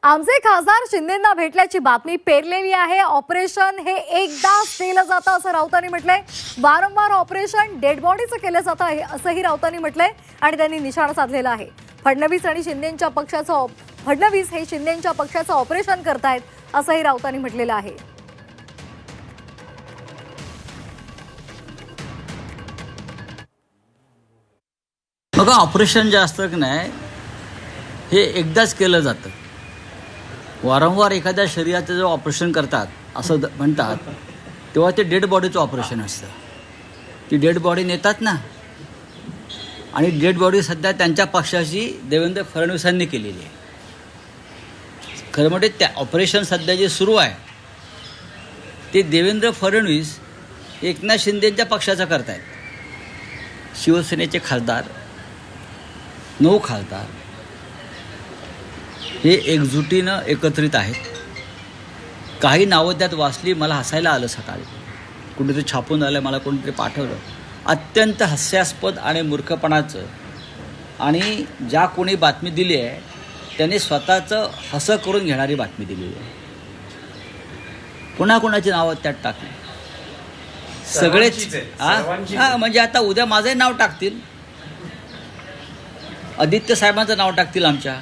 आमचे खासदार शिंदेंना भेटल्याची बातमी पेरलेली आहे। ऑपरेशन हे एकदाच केलं जातं असं राऊतांनी म्हटलंय। वारंवार ऑपरेशन डेड बॉडीचं केलं जातं आहे असंही राऊतांनी म्हटलंय आणि त्यांनी निशाणा साधलेला आहे। फडणवीस हे शिंदेंच्या पक्षाचं ऑपरेशन करतायत असंही राऊतांनी म्हटलेलं आहे। बघा, ऑपरेशन जे असतं की नाही हे एकदाच केलं जातं। वारंवार एखाद्या शरीराचं जेव्हा ऑपरेशन करतात असं म्हणतात तेव्हा ते डेड बॉडीचं ऑपरेशन असतं। ती डेड बॉडी नेतात ना, आणि डेड बॉडी सध्या त्यांच्या पक्षाची देवेंद्र फडणवीसांनी केलेली आहे। खरं म्हणजे त्या ऑपरेशन सध्या जे सुरू आहे ते देवेंद्र फडणवीस एकनाथ शिंदेच्या पक्षाचं करतायत। शिवसेनेचे खासदार 9 खासदार हे एकजुटीनं एकत्रित आहेत। काही नावं त्यात वाचली, मला हसायला आलं। सकाळी कुठेतरी छापून आलं, मला कोणीतरी पाठवलं। अत्यंत हास्यास्पद आणि मूर्खपणाचं, आणि ज्या कोणी बातमी दिली आहे त्याने स्वतःचं हसं करून घेणारी बातमी दिलेली आहे। कोणाकोणाची नावं त्यात टाकली सगळेच। म्हणजे आता उद्या माझंही नाव टाकतील, आदित्य साहेबांचं नाव टाकतील आमच्या।